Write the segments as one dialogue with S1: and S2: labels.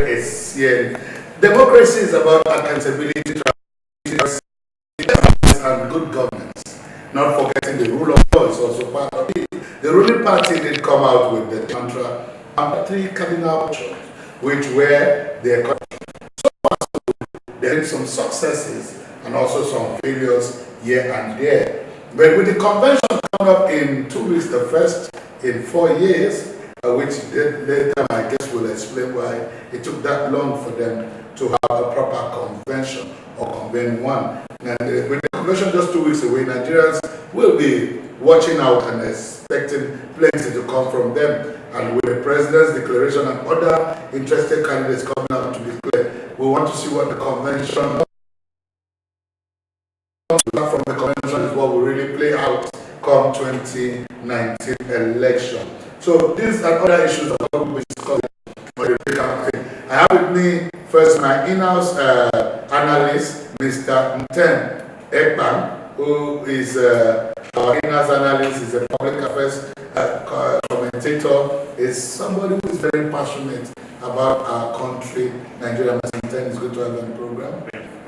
S1: is here. Democracy is about accountability, and good governance. Not forgetting the rule of law is also part of it. The ruling party did come out with the mantra and 3 cardinal options, which were the economy. There are some successes and also some failures here and there. But with the convention coming up in 2 weeks, the first in 4 years, which later I guess will explain why it took that long for them to have a proper convention or convene one. And with the convention just 2 weeks away, Nigerians will be watching out and expecting plenty to come from them. And with the president's declaration and other interested candidates coming out to declare, we want to see what the convention from the convention is what will really play out come 2019 election. So these are other issues that we will discuss for the campaign. I have with me first my in-house analyst, Mr. Ntem Ekpan, who is our in-house analyst, is a public affairs commentator, is somebody who is very passionate about our country, Nigeria. Mr. Ntem, it's good to have you on the program.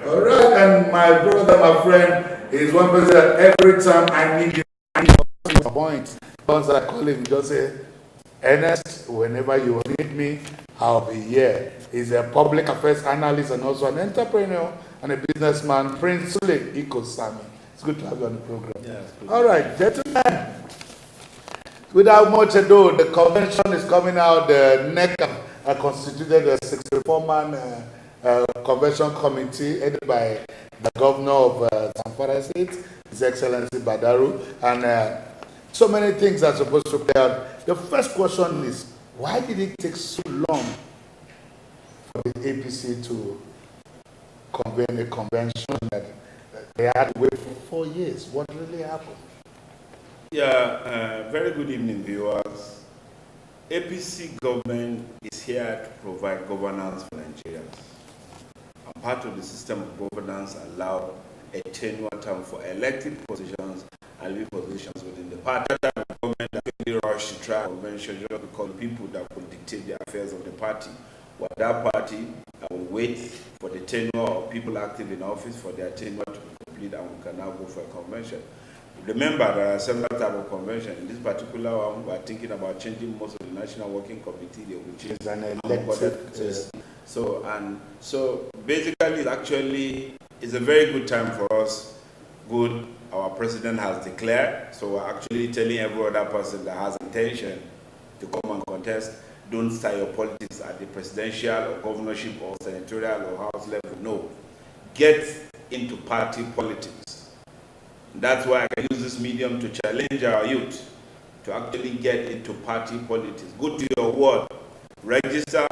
S1: All right, and my brother, my friend, is one person that every time I need him, I need a point. Once I call him, just say, Ernest, whenever you need me, I'll be here. He's a public affairs analyst and also an entrepreneur and a businessman, Prince Sule Ikosami. It's good to have you on the program. Yeah, all right, gentlemen. Without much ado, the convention is coming out. The NEC constituted a 64-man convention committee headed by the governor of Zamfara State, His Excellency Badaru, and so many things are supposed to play out. The first question is, why did it take so long for the APC to convene a convention that they had to wait for 4 years? What really happened?
S2: Yeah, very good evening, viewers. APC government is here to provide governance for Nigerians. And part of the system of governance allow a tenure term for elected positions and leave positions within the party. The government that really rushed to try a convention just because people that could dictate the affairs of the party. While that party will wait for the tenure of people active in office for their tenure to be complete, and we can now go for a convention. Remember, there are several types of convention. In this particular one, we are thinking about changing most of the National Working Committee. They will change an elected. So basically, it's a very good time for us. Good, our president has declared. So we're actually telling every other person that has intention to come and contest, don't start your politics at the presidential or governorship or senatorial or house level. No, get into party politics. That's why I can use this medium to challenge our youth to actually get into party politics. Go to your ward, register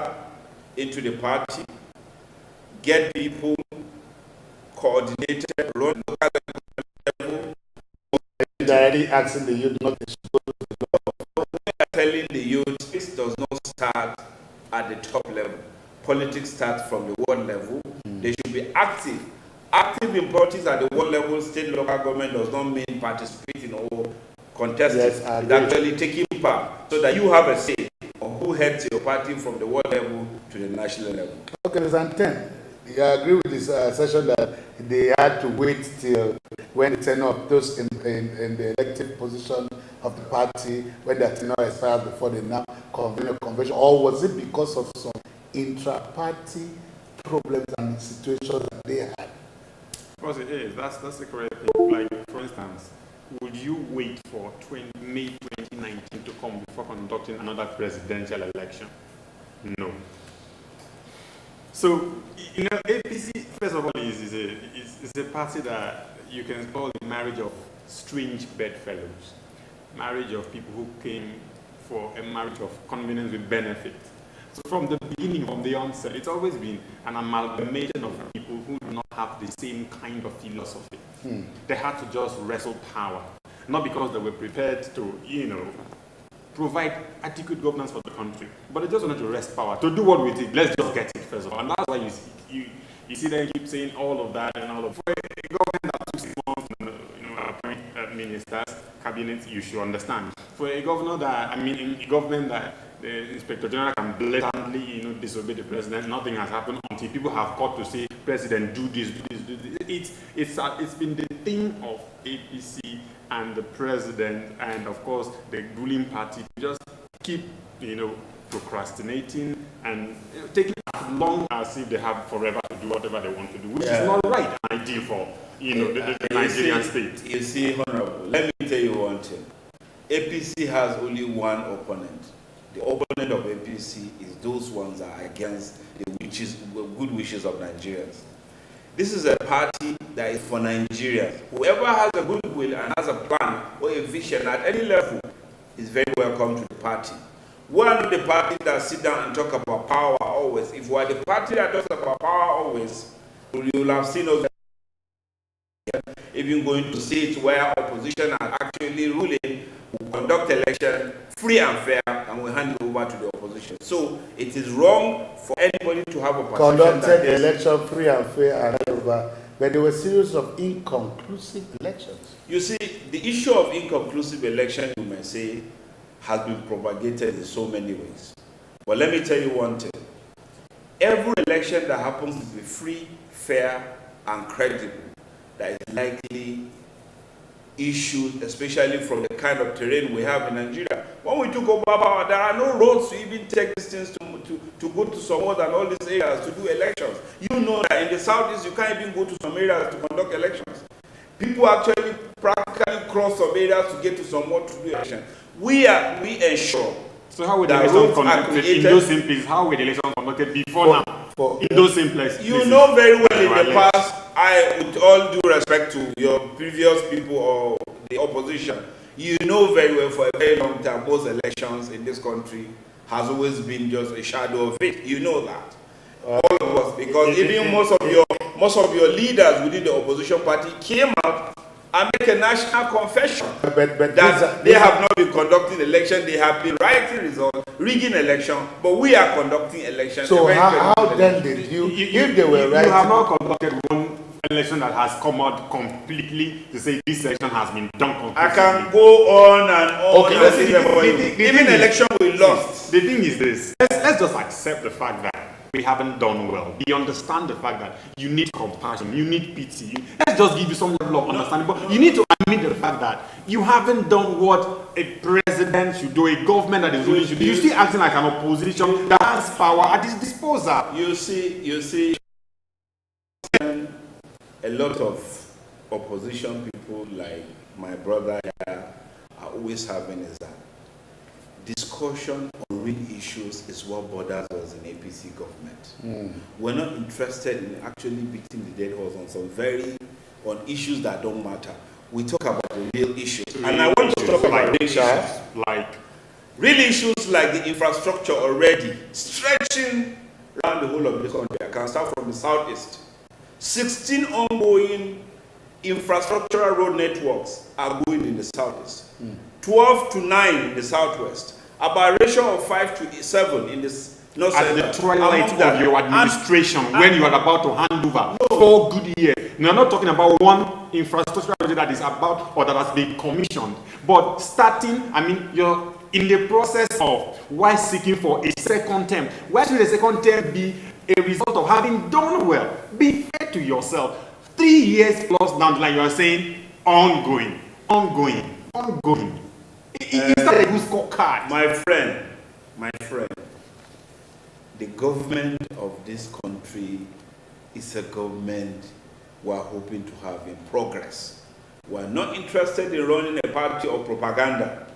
S2: into the party, get people coordinated, run local level.
S1: Directly asking the youth not to support the law.
S2: We are telling the youth this does not start at the top level. Politics starts from the ward level. They should be active. Active in politics at the world level, state, local government does not mean participating or contesting. Yes, it's actually taking part so that you have a say on who heads your party from the world level to the national level.
S1: Okay, Mr. Ntem, you agree with this session that they had to wait till when the tenure of those in the elected position of the party, when their tenure expired before they now convene a convention, or was it because of some intra-party problems and situations that they had?
S3: Of course it is. That's the correct thing. Like, for instance, would you wait for May 2019 to come before conducting another presidential election? No. So, APC, first of all, is a party that you can call a marriage of strange bedfellows. Marriage of people who came for a marriage of convenience with benefit. So from the beginning, from the onset, it's always been an amalgamation of people who do not have the same kind of philosophy. They had to just wrestle power, not because they were prepared to, provide adequate governance for the country, but they just wanted to wrest power. To do what with it, let's just get it first of all. And that's why you see them keep saying all of that and all of. For a government that took 6 months to appoint ministers, cabinet, you should understand. For a governor that, a government that the Inspector General can blatantly, disobey the president. Nothing has happened until people have caught to say, President, do this, do this, do this. It's been the thing of APC and the president and, of course, the ruling party to just keep, procrastinating and taking as long as if they have forever to do whatever they want to do, which is not right and ideal for, the Nigerian state.
S2: You see, Honorable, let me tell you one thing. APC has only one opponent. The opponent of APC is those ones that are against the good wishes of Nigerians. This is a party that is for Nigerians. Whoever has a good will and has a plan or a vision at any level is very welcome to the party. We are not the party that sit down and talk about power always. If we are the party that talks about power always, you will have seen us even going to states where opposition are actually ruling, we conduct election free and fair, and we hand it over to the opposition. So it is wrong for anybody to have a perception
S1: conducted the election free and fair and over, but there were a series of inconclusive elections.
S2: You see, the issue of inconclusive election, you may say, has been propagated in so many ways. But let me tell you one thing. Every election that happens to be free, fair, and credible, that is likely issued, especially from the kind of terrain we have in Nigeria. When we took over power, there are no roads to even take these things to go to some other and all these areas to do elections. You know that in the southeast, you can't even go to some areas to conduct elections. People actually practically cross some areas to get to some more to do elections. We ensure.
S3: So how were the elections conducted in those same places? How were the elections conducted before now? In those same places?
S2: You know very well in the past, with all due respect to your previous people or the opposition, you know very well for a very long time, most elections in this country has always been just a shadow of it. You know that. All of us, because even most of your leaders within the opposition party came out and make a national confession that they have not been conducting election, they have been writing results, rigging election, but we are conducting elections.
S1: So how then did you, if they were writing?
S3: You have not conducted one election that has come out completely to say this election has been done completely.
S2: I can go on and on.
S3: Okay,
S2: even election we lost.
S3: The thing is this, let's just accept the fact that we haven't done well. We understand the fact that you need compassion, you need pity. Let's just give you some level of understanding, but you need to admit the fact that you haven't done what a president should do, a government that is ruling should do. You're still acting like an opposition that has power at its disposal.
S2: You see, a lot of opposition people like my brother here are always having is that discussion on real issues is what bothers us in APC government. We're not interested in actually beating the dead horse on issues that don't matter. We talk about the real issues. And I want to talk about real issues. Real issues like the infrastructure already stretching around the whole of this country. I can start from the southeast. 16 ongoing infrastructural road networks are going in the southeast. 12 to 9 in the southwest. About a ratio of 5 to 7 in the north.
S3: At the twilight of your administration, when you are about to hand over 4 good years. You're not talking about one infrastructure project that is about or that has been commissioned, but starting, you're in the process of why seeking for a second term. Why should a second term be a result of having done well? Be fair to yourself. 3 years plus down the line, you are saying ongoing. Is that a good scorecard?
S2: My friend, the government of this country is a government we are hoping to have in progress. We are not interested in running a party of propaganda.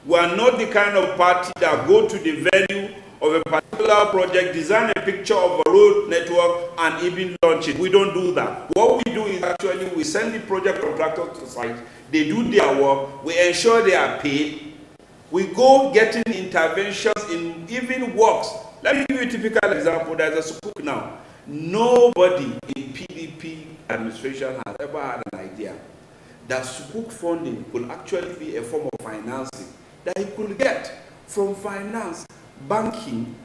S2: We are not the kind of party that go to the venue of a particular project, design a picture of a road network, and even launch it. We don't do that. What we do is actually we send the project contractors to site, they do their work, we ensure they are paid, we go getting interventions in even works. Let me give you a typical example. There's a Sukuk now. Nobody in PDP administration has ever had an idea that Sukuk funding will actually be a form of financing that he could get from finance, banking,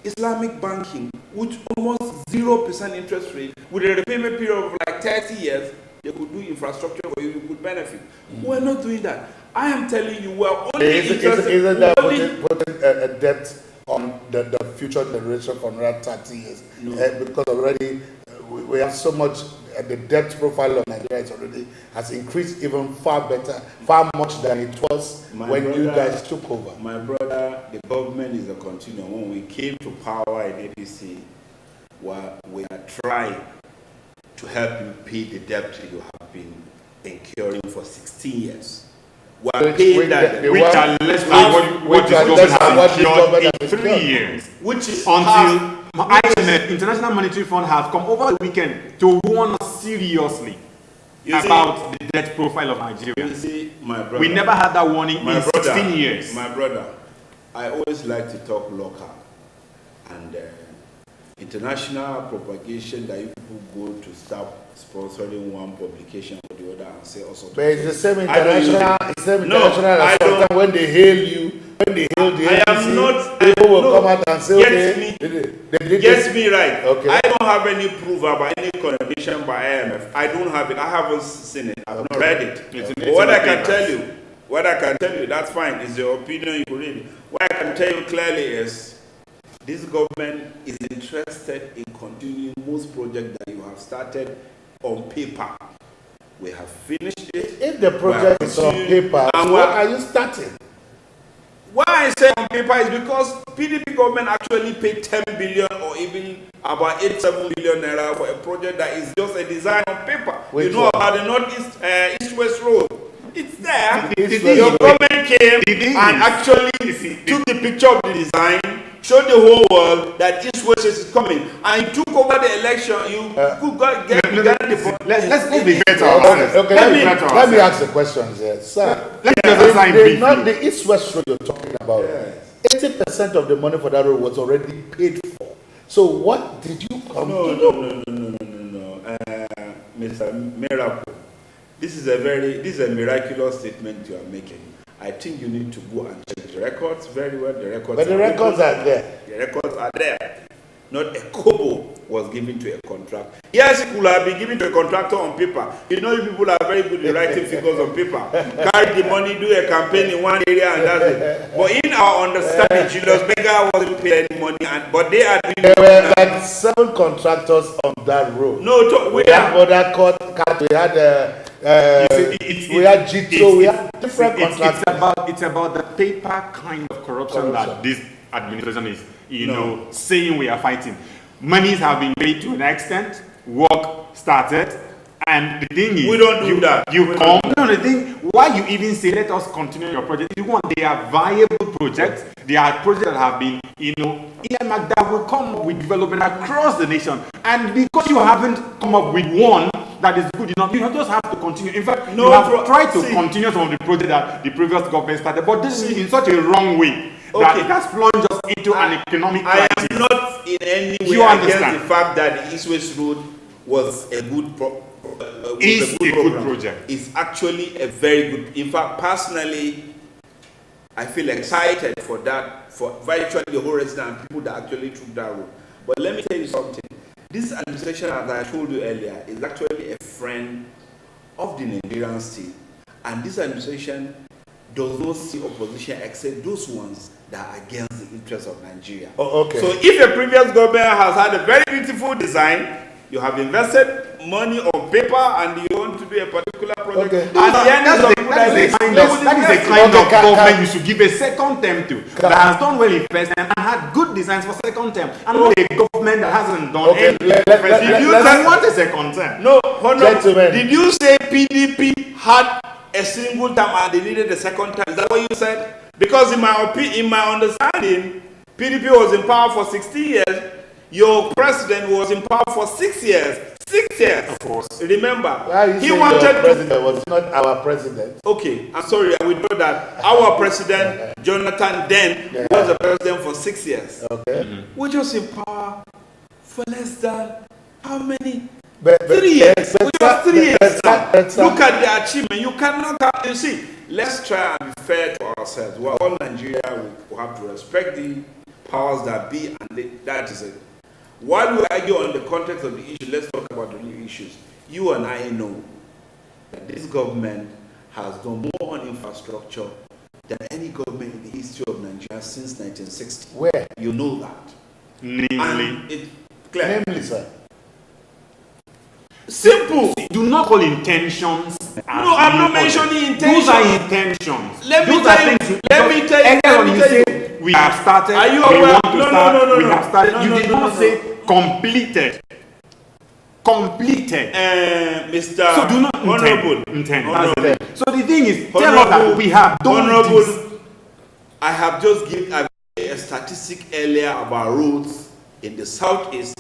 S2: Islamic banking, with almost 0% interest rate, with a repayment period of like 30 years. They could do infrastructure for you, you could benefit. We're not doing that. I am telling you, we're only interested.
S1: Isn't that putting a debt on the future generation for another 30 years. Because already we have so much, the debt profile of Nigeria has increased even far much than it was you guys took over.
S2: My brother, the government is a continuum. When we came to power in APC, we are trying to help you pay the debt you have been incurring for 16 years. We are paying that,
S3: which are less than what this government has incurred in 3 years.
S2: Which is
S3: until IMF, International Monetary Fund, has come over the weekend to warn us seriously about the debt profile of Nigeria.
S2: You see, my brother,
S3: we never had that warning in 16 years.
S2: My brother, I always like to talk local. And international propagation that you people go to stop sponsoring one publication or the other and say also.
S1: But it's the same international, when they hail you, when they hail the APC, people will come out and say,
S2: Get me right.
S1: Okay.
S2: I don't have any proof about any condemnation by IMF. I don't have it. I haven't seen it. I've not read it. But what I can tell you, that's fine. It's your opinion. You can read it. What I can tell you clearly is this government is interested in continuing most projects that you have started on paper. We have finished it.
S1: If the project is on paper, what are you starting?
S2: Why I say on paper is because PDP government actually paid 10 billion or even about 87 billion naira for a project that is just a design on paper. You know about the Northeast East-West Road. It's there. Your government came and actually took the picture of the design, showed the whole world that East-West is coming, and you took over the election. Let's
S3: be fair to ourselves.
S1: Let me ask the questions here, sir. The East-West Road you're talking about, 80% of the money for that road was already paid for. So what did you come to do?
S2: No. Mr. Miracle, this is a miraculous statement you are making. I think you need to go and check the records very well.
S1: But the records are there.
S2: The records are there. Not a kobo was given to a contract. Yes, it could have been given to a contractor on paper. You know, you people are very good at writing figures on paper. Carry the money, do a campaign in one area, and that's it. But in our understanding, Julius Berger wasn't paid any money, but they are doing.
S1: There were like 7 contractors on that road.
S2: No,
S1: we had Border Court, we had we had Jito, we had different contractors.
S3: It's about the paper kind of corruption that this administration is, saying we are fighting. Monies have been paid to an extent, work started, and the thing is,
S2: we don't do that.
S3: The thing, why you even say let us continue your project? They are viable projects. They are projects that have been, earmarked that will come up with development across the nation. And because you haven't come up with one that is good enough, you just have to continue. In fact, you have tried to continue some of the projects that the previous government started, but this is in such a wrong way that it has plunged us into an economic crisis.
S2: I am not in any way against the fact that the East-West Road was a good good project. It's actually a very good. In fact, personally, I feel excited for that, for virtually the whole resident and people that actually took that road. But let me tell you something. This administration, as I told you earlier, is actually a friend of the Nigerian state. And this administration does not see opposition except those ones that are against the interests of Nigeria.
S1: Oh, okay.
S2: So if a previous government has had a very beautiful design, you have invested money on paper and you want to do a particular project,
S1: okay.
S3: That is the kind of government you should give a second term to, that has done well in first term and had good designs for second term, and not a government that hasn't done anything. Did you want a second term?
S2: No, did you say PDP had a single term and they needed a second term? Is that what you said? Because in my understanding, PDP was in power for 60 years. Your president was in power for 6 years. 6 years.
S3: Of course.
S2: Remember, he wanted
S1: your president was not our president.
S2: Okay, I'm sorry, I withdraw that. Our president, Jonathan, then was the president for 6 years.
S1: Okay.
S2: We're just in power for less than how many?
S1: 3
S2: years. We just 3 years now. Look at the achievement. You cannot have, you see, let's try and be fair to ourselves. We're all Nigeria, we have to respect the powers that be, and that is it. While we argue on the context of the issue, let's talk about the new issues. You and I know that this government has done more on infrastructure than any government in the history of Nigeria. Nigeria since 1960.
S1: Where?
S2: You know that.
S3: Namely,
S2: And it's clear.
S1: Namely, sir.
S2: Simple.
S3: do not call intentions.
S2: No, I'm not mentioning intentions.
S3: Those are intentions.
S2: Let me
S3: Those are
S2: tell you.
S3: things
S2: Let me tell you.
S3: earlier
S2: Let
S3: on
S2: me
S3: you
S2: tell
S3: say
S2: you.
S3: we have started.
S2: Are you
S3: we
S2: aware?
S3: want to
S2: No,
S3: start.
S2: no, no,
S3: we
S2: no.
S3: have started.
S2: No,
S3: You
S2: no,
S3: did
S2: no,
S3: not
S2: no,
S3: say completed. Completed.
S2: Mr.
S3: So do not
S2: Honorable.
S3: intend.
S2: Honorable.
S3: That's it. So the thing is, tell us that we have done
S2: Honorable,
S3: this.
S2: I have just given a statistic earlier about roads in the southeast,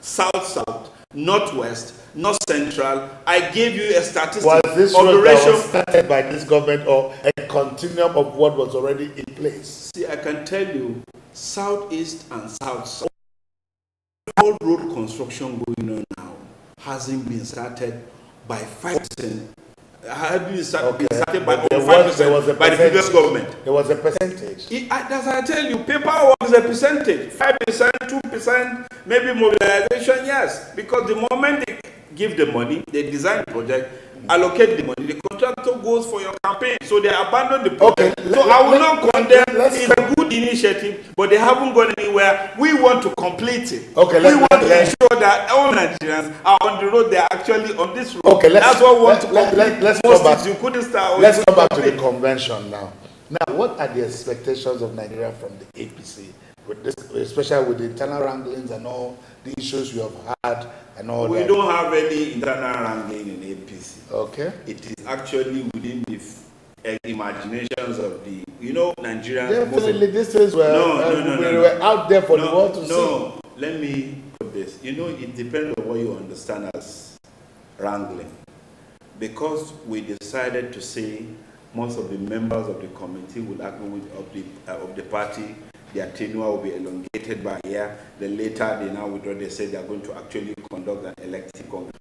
S2: south, northwest, north central. I gave you a statistic
S1: Was this
S2: of the
S1: road that
S2: ratio.
S1: was started by this government or a continuum of what was already in place?
S2: See, I can tell you, southeast and south, all road construction going on now hasn't been started by 5%. Had been started by
S1: But
S2: over
S1: there was
S2: 5% by the previous government.
S1: There was a percentage.
S2: As I tell you, paperwork is a percentage, 5%, 2%, maybe mobilization, yes. Because the moment they give the money, they design the project, allocate the money, the contractor goes for your campaign. So they abandon the project.
S1: Okay,
S2: So I will not condemn,
S1: let's
S2: it's a good initiative, but they haven't gone anywhere. We want to complete it.
S1: Okay,
S2: we want to ensure that all Nigerians are on the road, they are actually on this road.
S1: Okay,
S2: that's what we want to complete.
S1: let's
S2: Most
S1: go back.
S2: things you couldn't start.
S1: Let's come back to the convention now. Now, what are the expectations of Nigeria from the APC, with this, especially with the internal wranglings and all the issues you have had and all
S2: We
S1: that?
S2: don't have any internal wrangling in APC.
S1: Okay.
S2: It is actually within the imaginations of the, Nigerians.
S1: Definitely, these things were
S2: No.
S1: were out there for the world to see.
S2: No, let me put this. It depends on what you understand as wrangling. Because we decided to say most of the members of the committee will agree of the party, their tenure will be elongated by a year. Then later they now withdraw. They say they are going to actually conduct an elective congress.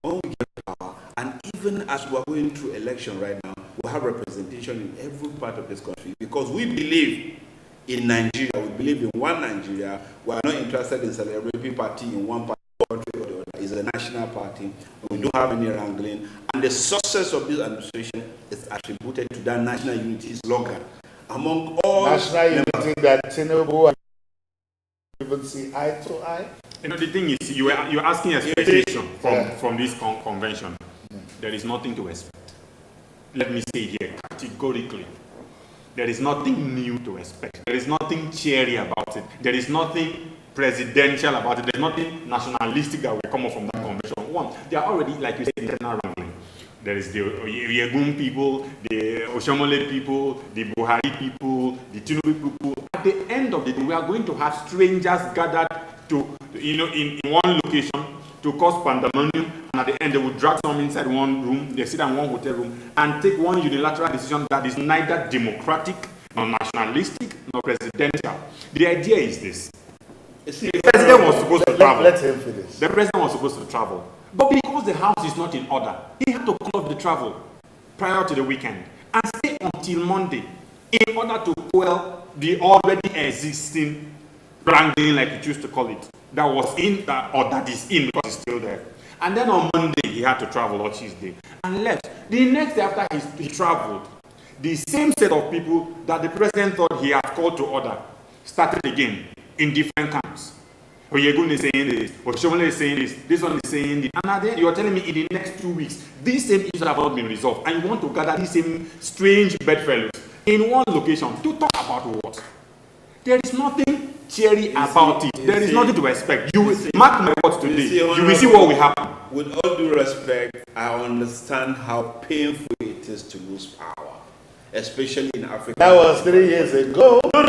S2: When we get power, and even as we are going through election right now, we have representation in every part of this country because we believe in Nigeria. We believe in one Nigeria. We are not interested in celebrating party in one party or the other. It's a national party. We don't have any wrangling, and the success of this administration is attributed to that national unity slogan among all
S1: National unity that Tinubu and even see eye to eye.
S3: The thing is, you're asking expectation from this convention. There is nothing to expect. Let me say here categorically. There is nothing new to expect. There is nothing cheery about it. There is nothing presidential about it. There's nothing nationalistic that will come up from that convention. One, they are already, like you said, internal wrangling. There is the Yegun people, the Oshomole people, the Buhari people, the Tinubu people. At the end of the day, we are going to have strangers gathered in one location to cause pandemonium, and at the end they will drag some inside one room, they sit in one hotel room, and take one unilateral decision that is neither democratic, nor nationalistic, nor presidential. The idea is this. The president was supposed to travel.
S1: Let him finish.
S3: The president was supposed to travel. But because the house is not in order, he had to call off the travel prior to the weekend and stay until Monday in order to quell the already existing wrangling, like you choose to call it, that was in or that is in because it's still there. And then on Monday, he had to travel, or Tuesday, and left. The next day after he traveled, the same set of people that the president thought he had called to order started again in different camps. Oyegun is saying this, Oshomole is saying this one is saying this. And then you're telling me in the next 2 weeks, these same issues have not been resolved, and you want to gather these same strange bedfellows in one location to talk about what? There is nothing cheery about it. There is nothing to expect. You will mark my words today. You will see what will happen.
S2: With all due respect, I understand how painful it is to lose power, especially in Africa.
S1: That was 3 years ago.
S2: No.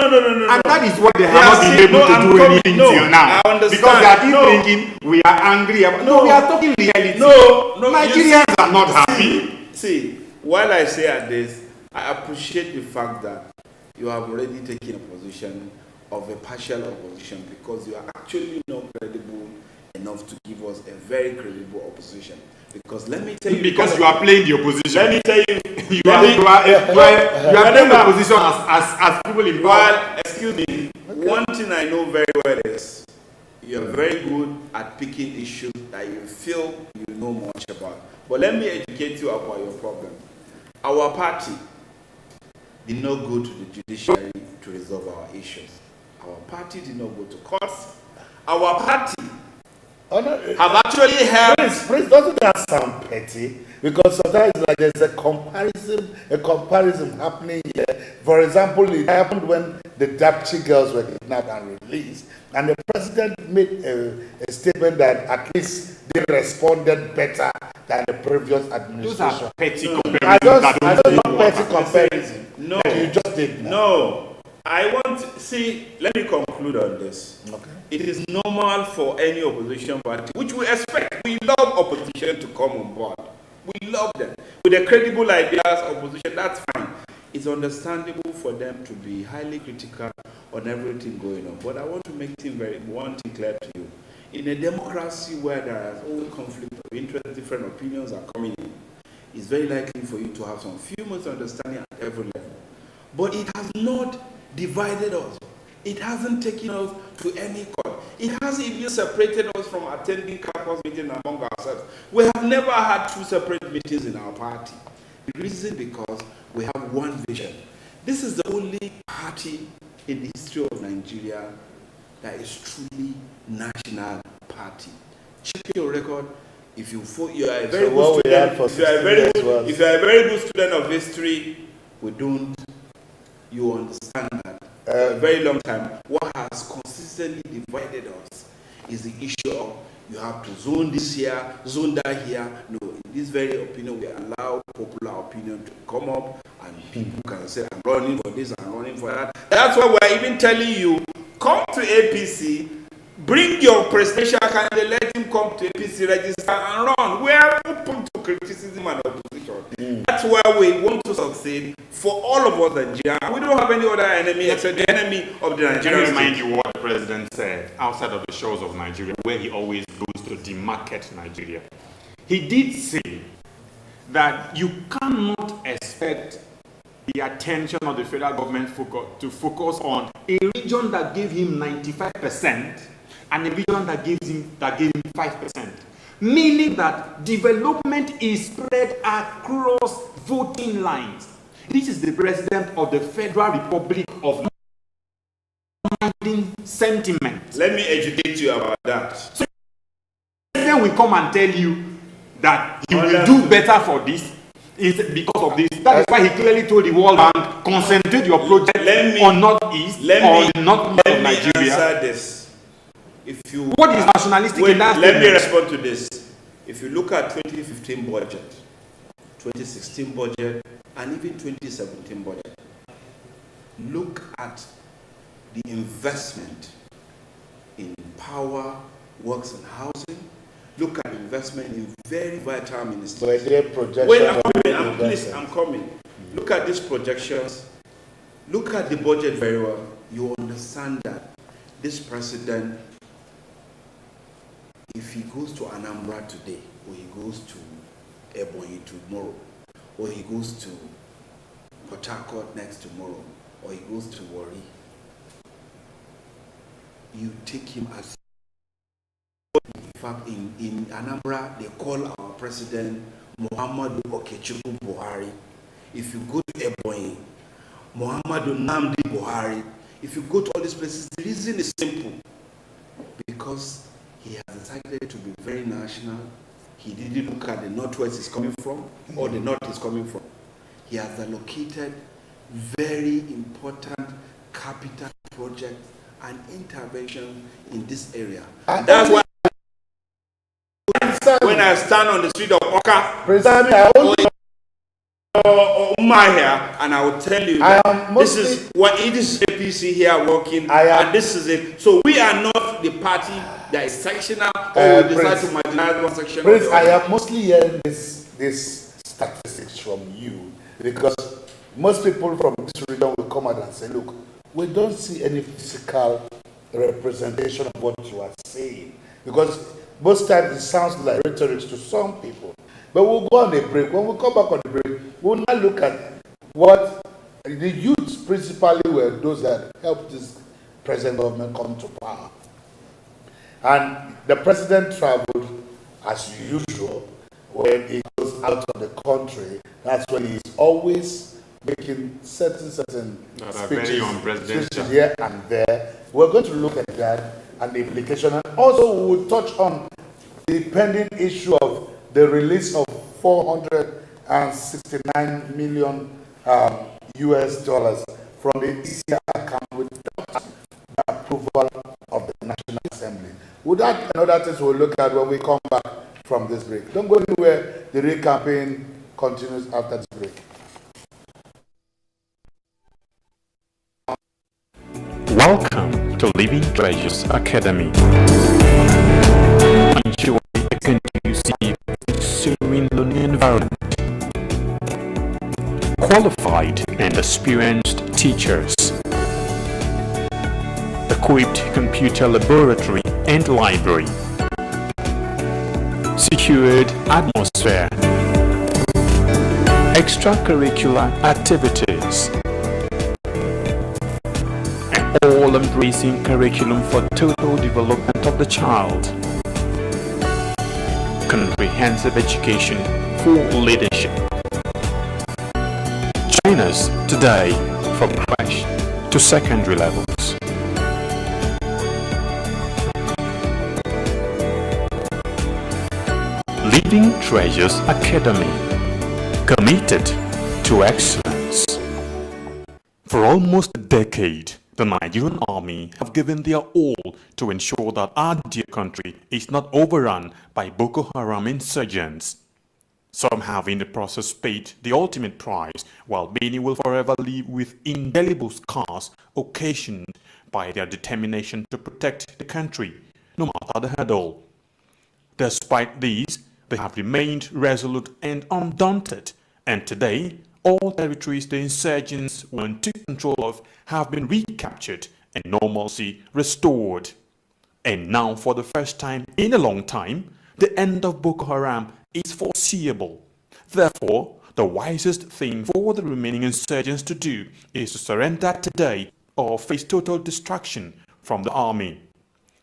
S3: And that is why they have not been able to do anything till now.
S2: I understand.
S3: Because they are still thinking we are angry about. No, we are talking reality.
S2: No.
S3: Nigerians are not happy.
S2: See, while I say at this, I appreciate the fact that you have already taken a position of a partial opposition because you are actually not credible enough to give us a very credible opposition. Because let me tell you,
S3: Because you are playing the opposition.
S2: let me tell you,
S3: You are playing the opposition as people in power.
S2: well, excuse me, one thing I know very well is you are very good at picking issues that you feel you know much about. But let me educate you about your problem. Our party did not go to the judiciary to resolve our issues. Our party did not go to courts. Our party have actually held.
S1: Please, doesn't that sound petty? Because sometimes like there's a comparison happening here. For example, it happened when the Dapchi girls were kidnapped and released, and the president made a statement that at least they responded better than the previous administration.
S3: Those are petty comparisons.
S1: I don't know petty comparison.
S2: No,
S1: you just did.
S2: No. I want to see, let me conclude on this.
S1: Okay.
S2: It is normal for any opposition party, which we expect. We love opposition to come on board. We love them. With the credible ideas, opposition, that's fine. It's understandable for them to be highly critical on everything going on. But I want to make one thing clear to you. In a democracy where there is always conflict of interest, different opinions are coming in, it's very likely for you to have some few misunderstanding at every level. But it has not divided us. It hasn't taken us to any court. It hasn't even separated us from attending campus meetings among ourselves. We have never had two separate meetings in our party. The reason because we have one vision. This is the only party in the history of Nigeria that is truly national party. Check your record. If you are a very good student, if you are a very good student of history, you understand that a very long time, what has consistently divided us is the issue of you have to zone this here, zone that here. No, in this very opinion, we allow popular opinion to come up and people can say, I'm running for this, I'm running for that. That's why we're even telling you, come to APC, bring your presidential candidate, let him come to APC, register and run. We are open to criticism and opposition. That's why we want to succeed for all of us Nigeria. We don't have any other enemy except the enemy of the Nigerian state.
S3: Let me remind you what the president said outside of the shores of Nigeria, where he always goes to demarket Nigeria. He did say that you cannot expect the attention of the federal government to focus on a region that gave him 95% and a region that gave him 5%. Meaning that development is spread across voting lines. This is the president of the Federal Republic of sentiment.
S2: Let me educate you about that.
S3: So then we come and tell you that you will do better for this. It's because of this. That is why he clearly told the World Bank, concentrate your project on Northeast or the Northeast of Nigeria.
S2: Let me answer this.
S3: What is nationalistic in that
S2: Let me respond to this. If you look at 2015 budget, 2016 budget, and even 2017 budget, look at the investment in power, works and housing. Look at investment in very vital ministries. I'm coming. Look at these projections. Look at the budget very well. You understand that this president, if he goes to Anambra today, or he goes to Ebonyi tomorrow, or he goes to Port Harcourt next tomorrow, or he goes to Warri, you take him as. In fact, in Anambra, they call our president Muhammadu Okechukwu Buhari. If you go to Ebonyi, Muhammadu Nnamdi Buhari. If you go to all these places, the reason is simple. Because he has decided to be very national. He didn't look at the northwest is coming from, or the north is coming from. He has allocated very important capital projects and intervention in this area. And that's why when I stand on the street of Oka or Umahia, and I will tell you that this is what it is APC here working, and this is it. So we are not the party that is sectional or we decide to marginalize one section.
S1: Prince, I am mostly hearing this statistics from you because most people from this region will come out and say, look, we don't see any physical representation of what you are saying. Because most times it sounds like rhetoric to some people. But we'll go on a break. When we come back on the break, we'll now look at what the youths principally were those that helped this present government come to power. And the president traveled as usual. When he goes out of the country, that's when he's always making certain
S3: that are very unpresidential.
S1: speeches here and there. We're going to look at that and the implication, and also we will touch on the pending issue of the release of 469 million US dollars from the ECR account without the approval of the National Assembly. Would that and other things we'll look at when we come back from this break. Don't go anywhere. The real campaign continues after this break.
S4: Welcome to Living Treasures Academy. Enjoy a conducive and serene learning environment. Qualified and experienced teachers. Equipped computer laboratory and library. Secured atmosphere. Extracurricular activities. All-embracing curriculum for total development of the child. Comprehensive education for leadership. Join us today from crèche to secondary levels. Living Treasures Academy, committed to excellence. For almost a decade, the Nigerian army have given their all to ensure that our dear country is not overrun by Boko Haram insurgents. Some have in the process paid the ultimate price, while many will forever live with indelible scars occasioned by their determination to protect the country, no matter the hurdle. Despite these, they have remained resolute and undaunted, and today, all territories the insurgents want to control of have been recaptured and normalcy restored. And now, for the first time in a long time, the end of Boko Haram is foreseeable. Therefore, the wisest thing for the remaining insurgents to do is to surrender today or face total destruction from the army.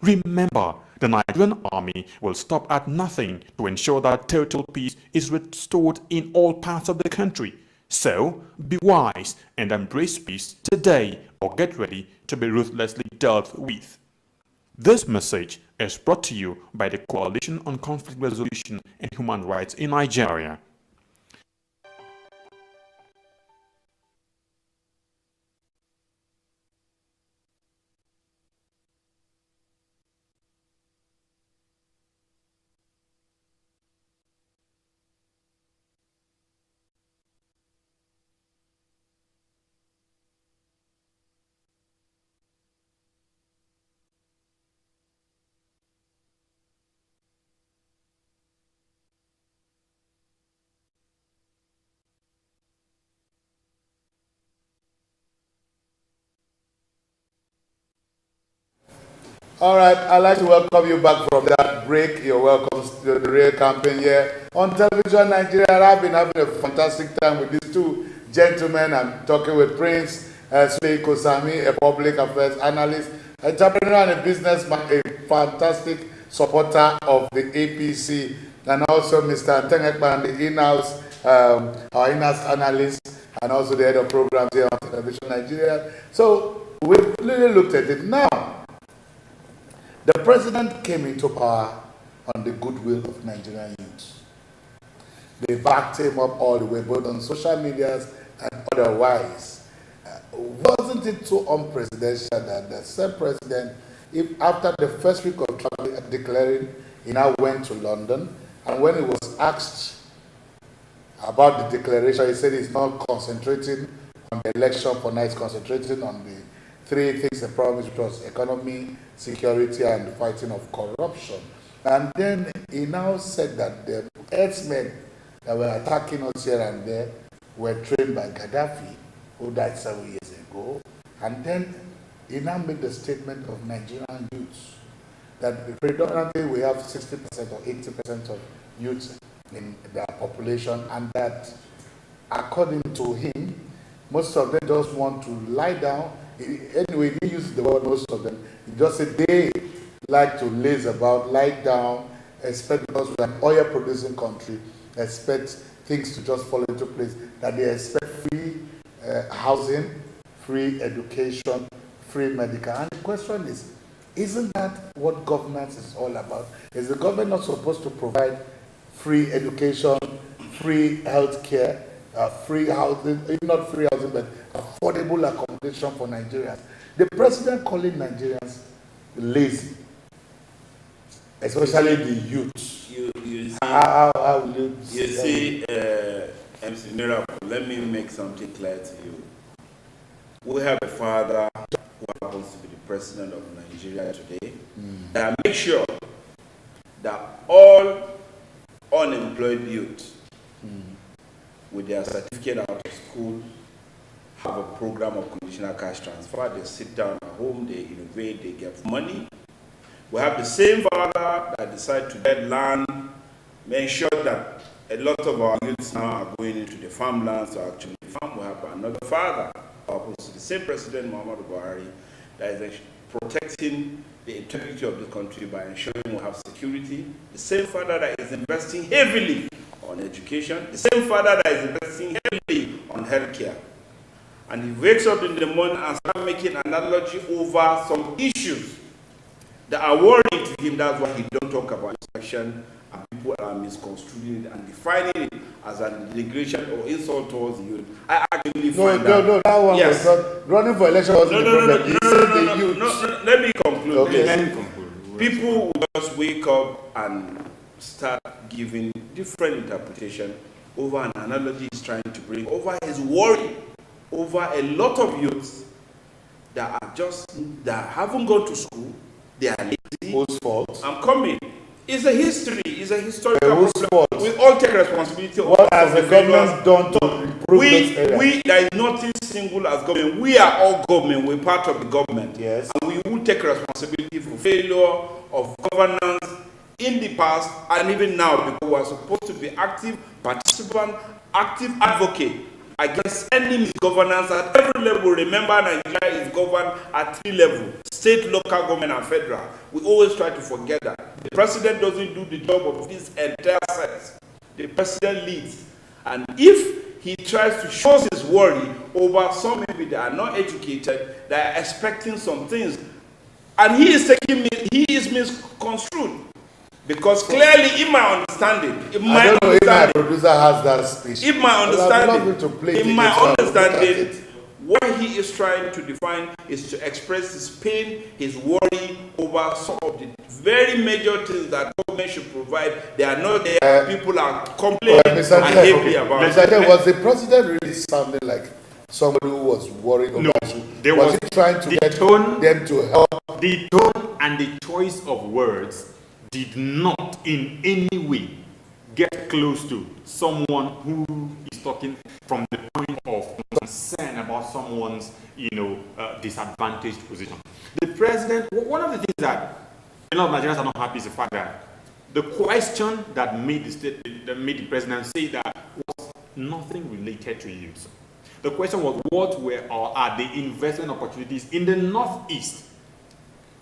S4: Remember, the Nigerian army will stop at nothing to ensure that total peace is restored in all parts of the country. So, be wise and embrace peace today, or get ready to be ruthlessly dealt with. This message is brought to you by the Coalition on Conflict Resolution and Human Rights in Nigeria.
S1: All right, I'd like to welcome you back from that break. You're welcome to the real campaign here on television Nigeria. I've been having a fantastic time with these two gentlemen. I'm talking with Prince Sule Kosami, a public affairs analyst, entrepreneur and a businessman, a fantastic supporter of the APC, and also Mr. Ntengekpan, the in-house, our in-house analyst, and also the head of programs here on television Nigeria. So we've really looked at it now. The president came into power on the goodwill of Nigerian youth. They backed him up all the way, both on social media and otherwise. Wasn't it too unprecedented that the same president, if after the first week of declaring, he now went to London, and when he was asked about the declaration, he said he's not concentrating on the election for now, he's concentrating on the three things they promised, which was economy, security, and the fighting of corruption. And then he now said that the herdsmen that were attacking us here and there were trained by Gaddafi, who died 7 years ago. And then he now made the statement of Nigerian youths that predominantly we have 60% or 80% of youth in their population, and that according to him, most of them just want to lie down. Anyway, he uses the word most of them. He just said they like to laze about, lie down, expect, because we're an oil producing country, expect things to just fall into place, that they expect free housing, free education, free medical. And the question is, isn't that what governance is all about? Is the government not supposed to provide free education, free health care, free housing, not free housing, but affordable accommodation for Nigerians? The president calling Nigerians lazy, especially the youth.
S2: You see,
S1: How will you
S2: see, MC Miracle, let me make something clear to you. We have a father who happens to be the president of Nigeria today that makes sure that all unemployed youth with their certificate out of school have a program of conditional cash transfer. They sit down at home, they innovate, they get money. We have the same father that decided to get land, make sure that a lot of our youths now are going into the farmlands to actually farm. We have another father, opposed to the same president, Muhammadu Buhari, that is protecting the integrity of the country by ensuring we have security. The same father that is investing heavily on education. The same father that is investing heavily on healthcare. And he wakes up in the morning and starts making an analogy over some issues that are worrying to him. That's why he don't talk about inspection, and people are misconstruing it and defining it as an denigration or insult towards the youth. I actually find
S1: that one
S2: yes.
S1: was not running for election wasn't the problem.
S2: No, let me conclude.
S1: Okay.
S3: Let me conclude.
S2: People will just wake up and start giving different interpretation over an analogy he's trying to bring, over his worry, over a lot of youths that haven't gone to school, they are lazy.
S1: Whose fault?
S2: I'm coming. It's a history, it's a historical
S1: Whose
S2: problem.
S1: fault?
S2: We all take responsibility.
S1: What has the government done to improve this area?
S2: There is nothing single as government. We are all government. We're part of the government.
S1: Yes.
S2: And we will take responsibility for failure of governance in the past and even now, because we are supposed to be active participant, active advocate against any misgovernance at every level. Remember, Nigeria is governed at 3 levels: state, local government, and federal. We always try to forget that. The president doesn't do the job of this entire set. The president leads. And if he tries to show his worry over some maybe they are not educated, they are expecting some things, and he is misconstrued. Because clearly, in my understanding,
S1: I don't know if my producer has that speech.
S2: In my understanding,
S1: to
S2: what he is trying to define is to express his pain, his worry over some of the very major things that government should provide. They are not there. People are complaining and happy about it.
S1: Mr. Was the president really sounding like somebody who was worried about you? Was he trying to get them to help?
S3: The tone and the choice of words did not in any way get close to someone who is talking from the point of concern about someone's, disadvantaged position. The president, one of the things that a lot of Nigerians are not happy is the fact that the question that made the president say that was nothing related to youth. The question was, what are the investment opportunities in the Northeast?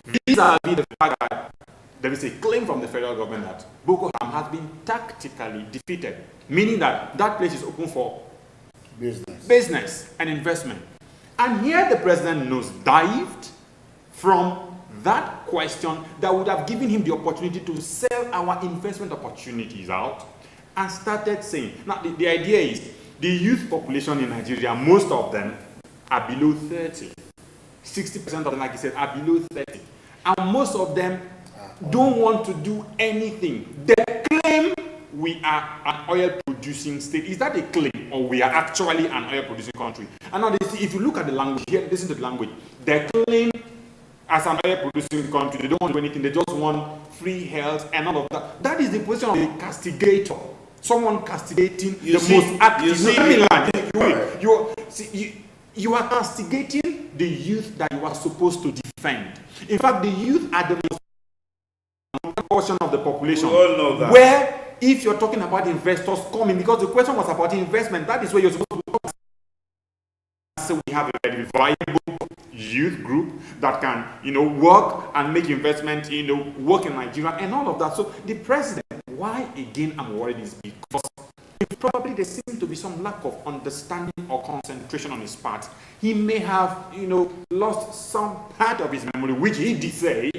S3: Vis-a-vis the fact that there is a claim from the federal government that Boko Haram has been tactically defeated, meaning that that place is open for business and investment. And here the president nosedived from that question that would have given him the opportunity to sell our investment opportunities out, and started saying, now the idea is, the youth population in Nigeria, most of them are below 30. 60% of them, like he said, are below 30. And most of them don't want to do anything. They claim we are an oil-producing state. Is that a claim, or we are actually an oil-producing country? And now, if you look at the language here, listen to the language. They claim as an oil-producing country, they don't want to do anything. They just want free health and all of that. That is the position of a castigator. Someone castigating most active. You are castigating the youth that you are supposed to defend. In fact, the youth are the most portion of the population.
S2: We all know that.
S3: Where, if you're talking about investors coming, because the question was about investment, that is where you're supposed to talk. So we have a very viable youth group that can, work and make investment, work in Nigeria and all of that. So the president, why again I'm worried is because probably there seems to be some lack of understanding or concentration on his part. He may have, lost some part of his memory, which he did say,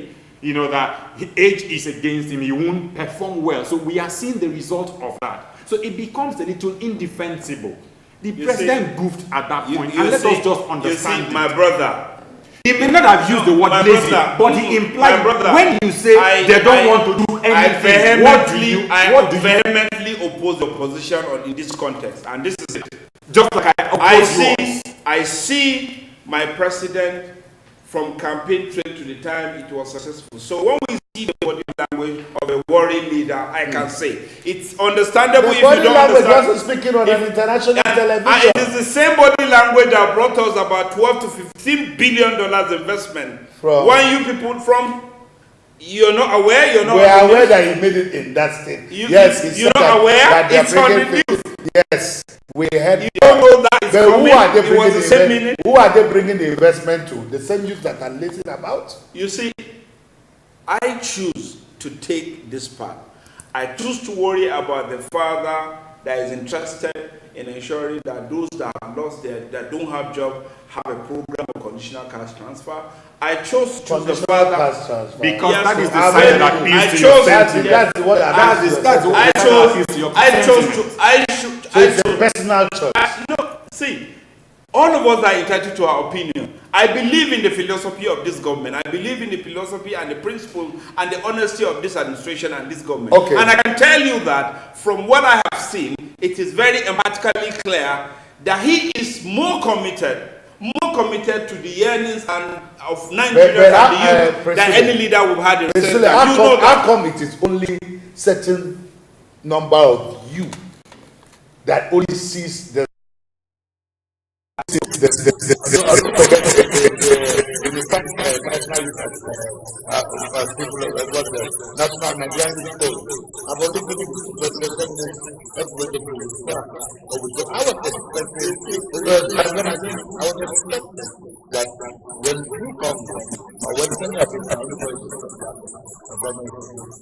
S3: that age is against him, he won't perform well. So we are seeing the result of that. So it becomes a little indefensible. The president goofed at that point, and let us just understand.
S2: You see, my brother,
S3: he may not have used the word lazy, but he implied when you say they don't want to do anything,
S2: I vehemently oppose your position in this context, and this is it.
S3: Just like
S2: I see my president from campaign trail to the time it was successful. So when we see the body language of a worried leader, I can say it's understandable if you don't understand.
S1: The body language wasn't speaking on an international television.
S2: It is the same body language that brought us about 12 to 15 billion dollars investment. When you people you're not aware,
S1: We're aware that he made it in that state. Yes,
S2: you're not aware. It's on the news.
S1: Yes, we had.
S2: You don't know that it's coming.
S1: Who are they bringing the investment to? The same youth that are lazy about.
S2: You see, I choose to take this part. I choose to worry about the father that is interested in ensuring that those that have lost that don't have job have a program of conditional cash transfer. I chose to choose the father
S3: because that is the side that appeals to your
S1: sentiment. It's a personal choice.
S2: No, see, all of us are entitled to our opinion. I believe in the philosophy of this government. I believe in the philosophy and the principle and the honesty of this administration and this government.
S1: Okay.
S2: And I can tell you that from what I have seen, it is very emphatically clear that he is more committed to the earnings and of Nigeria and the youth than any leader we've had in recent times.
S1: How come it is only certain number of you that only sees the national Nigerian school. I was expecting that when you come or when senior people are looking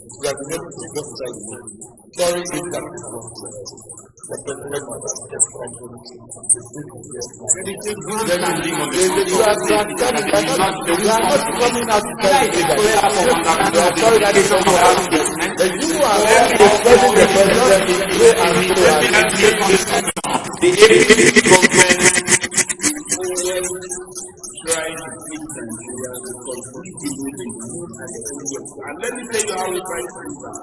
S1: you have been able to go sorry if that the president you are not coming out to tell the sorry that is not happening. But you are expressing the president
S2: the APC government trying to keep Nigeria because we believe in youth and the areas. And let me tell you how we try to do that.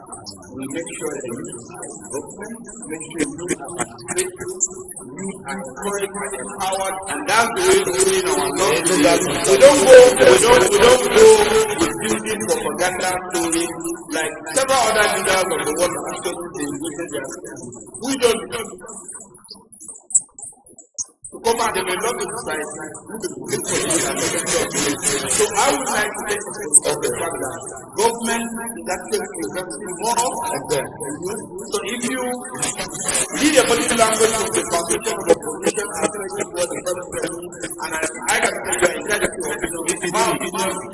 S2: We make sure that youth are government, make sure youth are participating, youth are encouraged and empowered, and that's the way to win our love. We don't go with building propaganda stories like several other leaders of the world have chosen to engage their We don't. Come back, they may not be society. So I would like to take of the fact that government is actually investing more of them. So if you read a particular language of the foundation of the population, and I can tell you, I tell you, it is my opinion,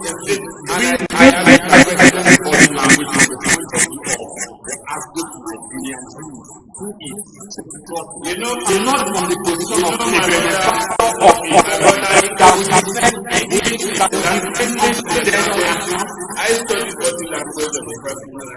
S2: you know, not from the position of I studied body language of the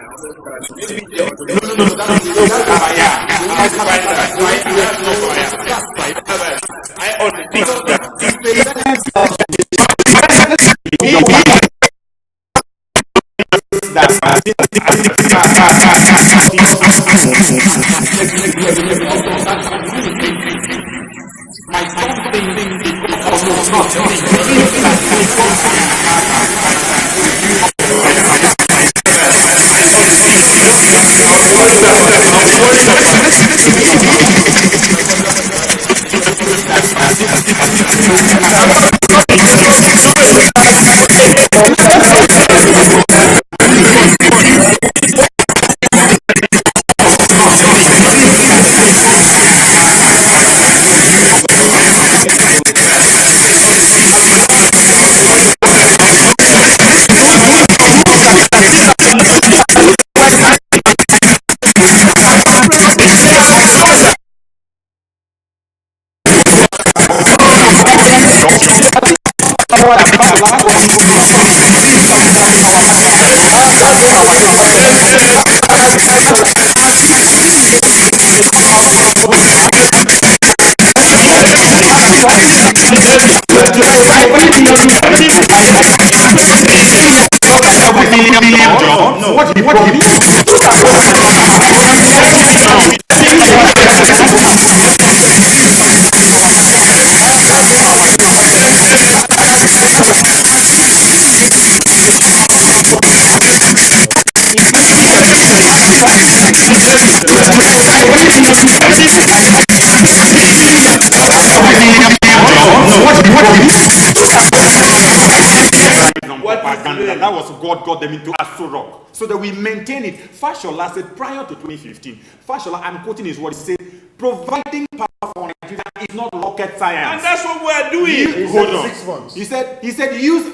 S3: Propaganda. That was God got them into Aso Rock. So that we maintain it. Fashola said prior to 2015, Fashola, I'm quoting his words, he said, providing power for Nigeria is not rocket science.
S2: And that's what we're doing.
S3: Hold on.
S1: 6 months.
S3: He said use a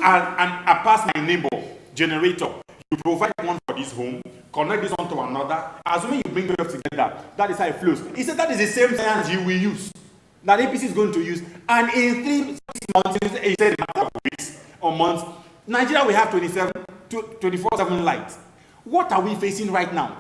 S3: pass my neighbor generator. You provide one for this home, connect this one to another. Assuming you bring them together, that is how it flows. He said that is the same science you will use, that APC is going to use. And in 6 months, he said in a matter of weeks or months, Nigeria will have 24/7 lights. What are we facing right now?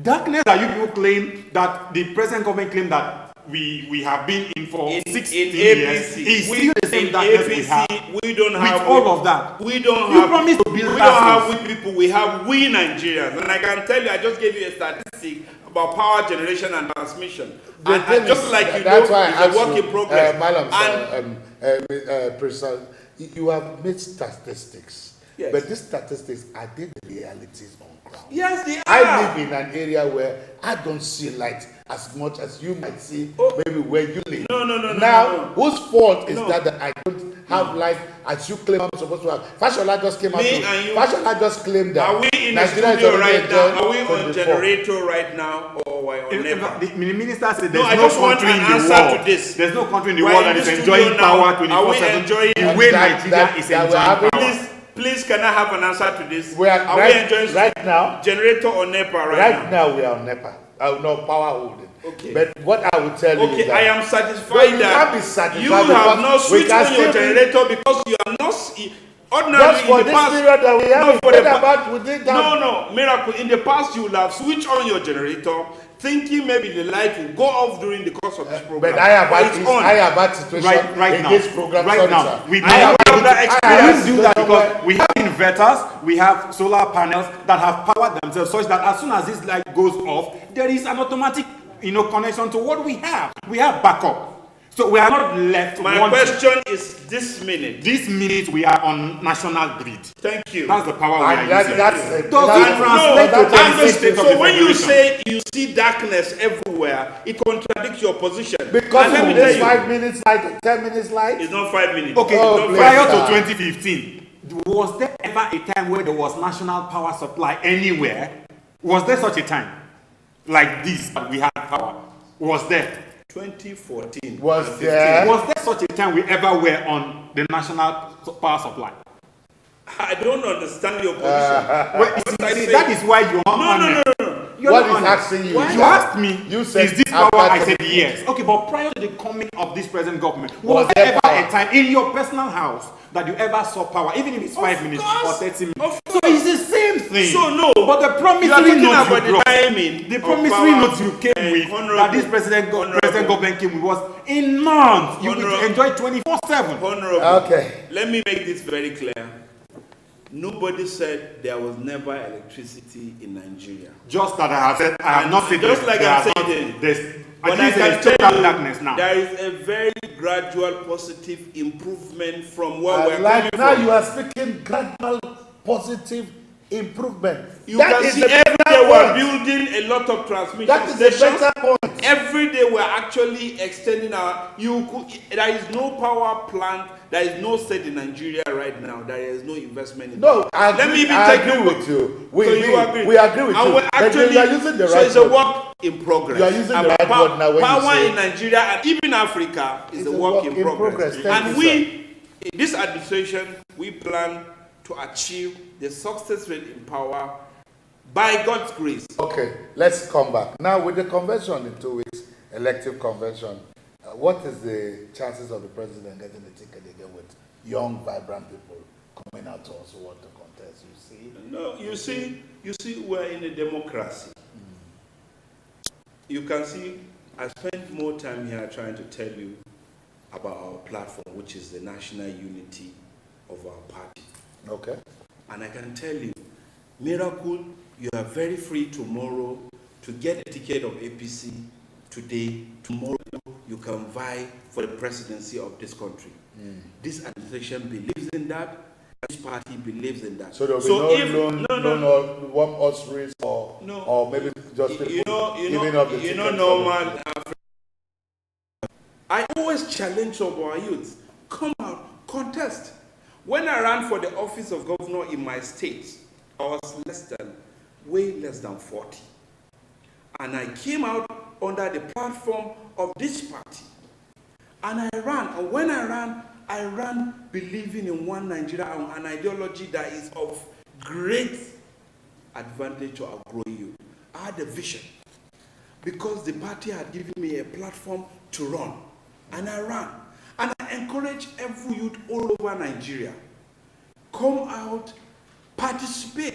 S3: Darkness that you people claim, that the present government claim that we have been in for 16 years. Is still the same darkness we have.
S2: We don't have
S3: with all of that.
S2: We don't
S3: You
S2: have.
S3: promised to build
S2: We don't
S3: castles.
S2: have we people. We have we Nigerians, and I can tell you, I just gave you a statistic about power generation and transmission. And just like you
S1: that's
S2: know,
S1: why I
S2: it's a work in progress.
S1: Madam, President, you have made statistics,
S2: Yes.
S1: but these statistics are they the realities on ground?
S2: Yes, they are.
S1: I live in an area where I don't see light as much as you might see, maybe where you live.
S2: No.
S1: Now, whose fault is
S2: No.
S1: that I don't have light as you claim I'm supposed to have? Fashola just came out.
S2: Me and you-
S1: Fashola just claimed that.
S2: Are we in the
S1: Nigeria is
S2: studio
S1: already
S2: right now? Are we
S1: enjoying
S2: on
S1: 24.
S2: generator right now, or we're on NEPA?
S3: The minister said
S2: No,
S3: there's
S2: I
S3: no
S2: just want
S3: country
S2: an
S3: in the
S2: answer
S3: world.
S2: to this.
S3: There's no country in the
S2: We're
S3: world
S2: in
S3: that is
S2: the
S3: enjoying
S2: studio now.
S3: power
S2: Are we
S3: 24/7.
S2: enjoying-
S3: The way
S1: That-
S3: Nigeria
S1: that-
S3: is
S1: that we're
S3: enjoying
S1: having-
S3: power.
S2: Please, can I have an answer to this?
S1: We are
S2: we
S1: right,
S2: enjoying
S1: right now.
S2: generator or NEPA right
S1: Right
S2: now?
S1: now we are on NEPA. No power holding.
S2: Okay.
S1: But what I will tell you
S2: Okay,
S1: is that
S2: I am
S1: No,
S2: satisfied
S1: you
S2: that
S1: can't be satisfied
S2: you have
S1: because
S2: not
S1: we
S2: switched
S1: can
S2: on your
S1: still be-
S2: generator because you are not ordinarily
S1: just for
S2: in the
S1: this
S2: past.
S1: period that we have
S2: No, for
S1: paid
S2: the
S1: about, we did that.
S2: No, miracle. In the past, you will have switched on your generator, thinking maybe the light will go off during the course of this program.
S1: But I have
S2: But
S1: had
S2: it's
S1: this,
S2: on.
S1: I have had situation
S3: Right
S1: in
S3: now.
S1: this program.
S3: Right
S1: Sorry,
S3: now.
S1: sir.
S3: We
S1: I have
S3: know
S1: had
S2: that
S1: it.
S2: experience.
S1: I
S3: We
S1: have
S3: don't do
S1: it.
S3: that because we have inverters, we have solar panels that have powered themselves such that as soon as this light goes off, there is an automatic, connection to what we have. We have backup. So we are not left
S2: My
S3: wanting.
S2: question is this minute.
S3: This minute we are on national grid.
S2: Thank you.
S3: That's the power we
S1: And
S3: are
S1: that,
S3: using.
S1: that's
S3: Does it
S1: that's-
S3: translate
S1: no,
S3: to
S1: that's-
S3: the state of
S2: So
S3: the
S2: when you
S3: federation?
S2: say you see darkness everywhere, it contradicts your position.
S1: because
S2: And let me
S1: of this
S2: tell you,
S1: 5 minutes light, 10 minutes light.
S2: it's not 5 minutes.
S3: Okay,
S1: Oh,
S2: It's not
S1: please,
S3: prior
S1: sir.
S3: to 2015, was there ever a time where there was national power supply anywhere? Was there such a time like this that we had power? Was there?
S2: 2014.
S1: Was
S2: 15.
S1: there?
S3: Was there such a time we ever were on the national power supply?
S2: I don't understand your position.
S3: Well, you
S2: I
S3: see,
S2: say-
S3: that is why you're
S2: No.
S3: You're
S1: What
S3: not
S1: is
S3: honest.
S1: asking you?
S3: You asked me,
S1: You said
S3: is this power?
S1: after
S3: I said yes. Okay, but prior to the coming of this present government,
S1: Was
S3: was
S1: there
S3: there ever
S1: power?
S3: a time in your personal house that you ever saw power, even if it's 5 minutes or
S2: course.
S3: 30 minutes?
S2: Of
S3: So it's the same thing.
S2: So no.
S3: But the
S2: You are
S3: promissory
S2: talking
S3: note
S2: about
S3: you
S2: the
S3: brought,
S2: timing
S3: the
S2: of
S3: promissory
S2: power.
S3: note you came with,
S2: Honorable.
S3: that this present government came with, was in months. You will
S2: Honorable.
S3: enjoy 24/7.
S2: Honorable.
S1: Okay.
S2: Let me make this very clear. Nobody said there was never electricity in Nigeria.
S3: Just that I have said, I have
S2: And
S3: not said
S2: just
S3: there-
S2: like
S3: there
S2: I'm
S3: are not-
S2: saying,
S3: there's-
S2: But
S3: at
S2: I
S3: least
S2: can
S3: there is
S2: tell
S3: total
S2: you,
S3: darkness now.
S2: there is a very gradual positive improvement from where we're
S1: Like
S2: coming
S1: now
S2: from.
S1: you are speaking gradual positive improvement.
S2: You
S1: That
S2: can
S1: is
S2: see
S1: the
S2: every
S1: better
S2: day we're
S1: point.
S2: building a lot of transmission
S1: That is the
S2: stations.
S1: better point.
S2: Every day we're actually extending there is no power plant, there is no state in Nigeria right now, there is no investment in
S1: No, I
S2: Let me
S1: agree,
S2: even
S1: I
S2: take
S1: agree
S2: you
S1: with you. We
S2: agree.
S1: we agree with
S2: and
S1: you.
S2: we're
S1: But
S2: actually,
S1: you are using the
S2: so
S1: right
S2: it's a
S1: word.
S2: work in progress.
S1: You are using the
S2: And
S1: right word now when you
S2: power
S1: say-
S2: in Nigeria and even Africa is a work in progress.
S1: Thank
S2: And
S1: you,
S2: in this administration, we plan to achieve the success rate in power by God's grace.
S1: Okay, let's come back. Now with the convention in 2 weeks, elective convention What is the chances of the president getting the ticket again with young, vibrant people coming out to also want to contest? You see?
S2: No, you see, we're in a democracy. You can see, I spent more time here trying to tell you about our platform, which is the national unity of our party.
S1: Okay.
S2: And I can tell you, Miracle, you are very free tomorrow to get a ticket of APC today. Tomorrow, you can vie for the presidency of this country. This administration believes in that. This party believes in that.
S1: So there will be no warm horse race or maybe just people giving up the ticket.
S2: Normal. I always challenge some of our youth. Come out, contest. When I ran for the office of governor in my state, I was way less than 40. And I came out under the platform of this party. And I ran. And when I ran believing in one Nigeria and an ideology that is of great advantage to our growing youth. I had a vision. Because the party had given me a platform to run. And I ran. And I encourage every youth all over Nigeria. Come out, participate,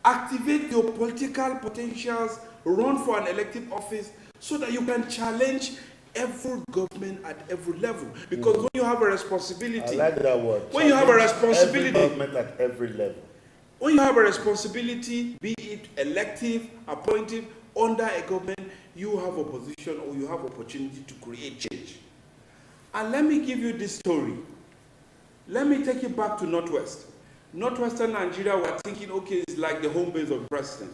S2: activate your political potentials, run for an elective office so that you can challenge every government at every level. Because when you have a responsibility,
S1: I like that word.
S2: When you have a responsibility,
S1: every government at every level.
S2: When you have a responsibility, be it elective, appointed, under a government, you have a position or you have opportunity to create change. And let me give you this story. Let me take you back to Northwest. Northwestern Nigeria, we're thinking, okay, it's like the home base of the president.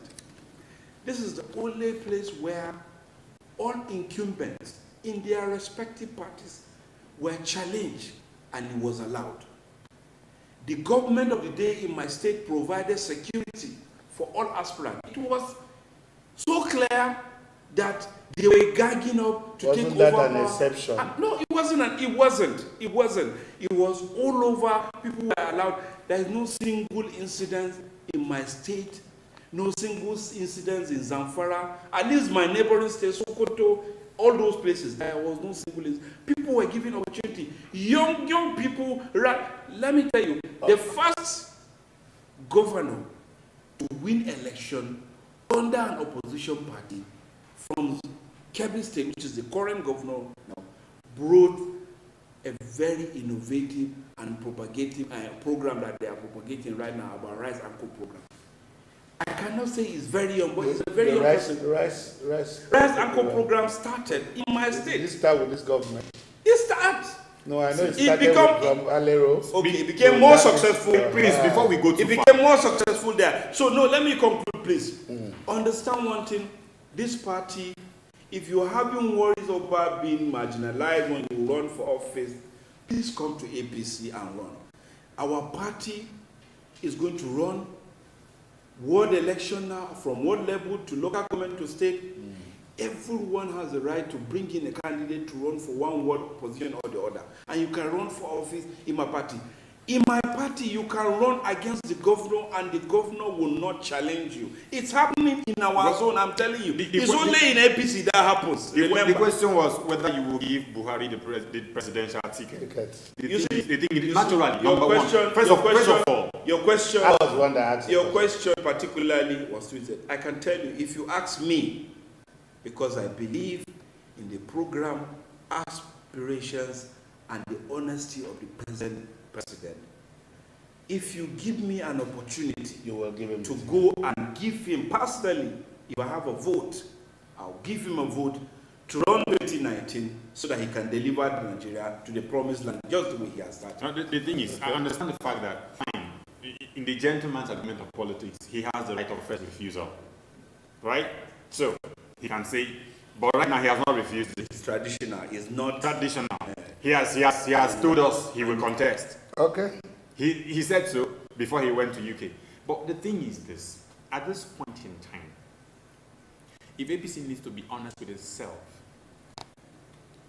S2: This is the only place where all incumbents in their respective parties were challenged and it was allowed. The government of the day in my state provided security for all aspirants. It was so clear that they were gagging up to take over.
S1: Wasn't that an exception?
S2: No, it wasn't. It was all over. People were allowed. There is no single incident in my state, no single incident in Zamfara. At least my neighboring state, Sokoto, all those places, there was no single incident. People were given opportunity. Young people. Let me tell you, the first governor to win election under an opposition party from Kebbi State, which is the current governor now, brought a very innovative and propagative program that they are propagating right now about Rice and Co program. I cannot say it's very young, but it's a very young person.
S1: Rice
S2: and Co program started in my state.
S1: Did it start with this government?
S2: It started.
S1: No, I know it started from Alero.
S2: Okay, it became more successful.
S3: Please, before we go too far.
S2: It became more successful there. So no, let me conclude, please. Understand one thing. This party, if you're having worries about being marginalized when you run for office, please come to APC and run. Our party is going to run ward election now, from ward level to local government to state. Everyone has the right to bring in a candidate to run for one ward position or the other. And you can run for office in my party. In my party, you can run against the governor and the governor will not challenge you. It's happening in our zone, I'm telling you. It's only in APC that happens.
S3: The question was whether you will give Buhari the presidential ticket. First of all,
S2: your question,
S1: I was one that asked
S2: your question particularly was tweeted. I can tell you, if you ask me, because I believe in the program, aspirations, and the honesty of the present president. If you give me an opportunity,
S1: you will give him
S2: to go and give him personally, if I have a vote, I'll give him a vote to run 2019 so that he can deliver Nigeria to the promised land, just the way he has started.
S3: Now, the thing is, I understand the fact that, fine, in the gentleman's agreement of politics, he has the right of first refusal, right? So, he can say, but right now he has not refused it.
S2: It's traditional. It's not
S3: traditional. He has told us he will contest.
S1: Okay.
S3: He said so before he went to UK. But the thing is this, at this point in time, if APC needs to be honest with itself,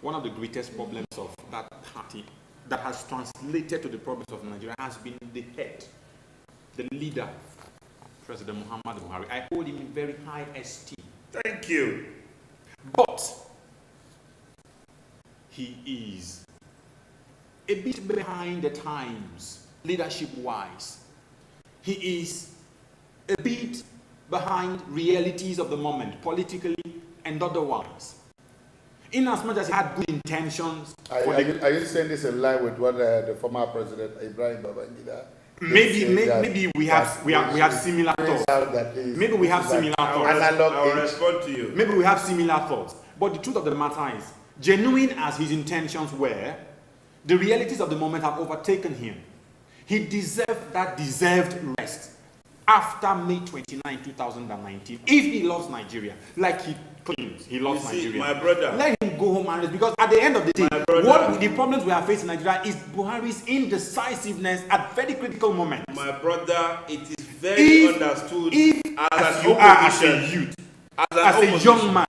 S3: one of the greatest problems of that party that has translated to the problems of Nigeria has been the head, the leader, President Muhammadu Buhari. I hold him in very high esteem.
S2: Thank you.
S3: But he is a bit behind the times, leadership-wise. He is a bit behind realities of the moment, politically and otherwise. In as much as he had good intentions,
S1: Are you saying this in line with what the former president Ibrahim Babangida?
S3: maybe we have similar thoughts. Maybe we have similar thoughts.
S2: I will respond to you.
S3: Maybe we have similar thoughts. But the truth of the matter is, genuine as his intentions were, the realities of the moment have overtaken him. He deserved that deserved rest after May 29, 2019. If he loves Nigeria, like he claims he loves Nigeria,
S2: my brother,
S3: let him go home and rest. Because at the end of the day, what the problems we are facing in Nigeria is Buhari's indecisiveness at very critical moments.
S2: My brother, it is very understood
S3: as you are as a youth, as a young man,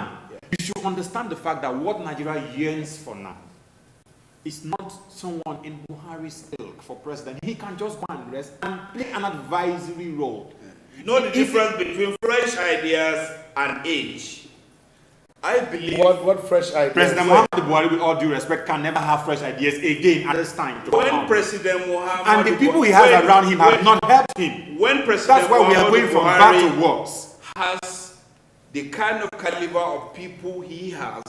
S3: you should understand the fact that what Nigeria yearns for now is not someone in Buhari's ilk for president. He can just go and rest and play an advisory role.
S2: You know the difference between fresh ideas and age. I believe
S1: what fresh ideas?
S3: President Muhammadu Buhari, with all due respect, can never have fresh ideas again at this time.
S2: When President Muhammadu
S3: and the people he has around him have not helped him.
S2: When President
S3: That's why we are going from bad to worse.
S2: Has the kind of caliber of people he has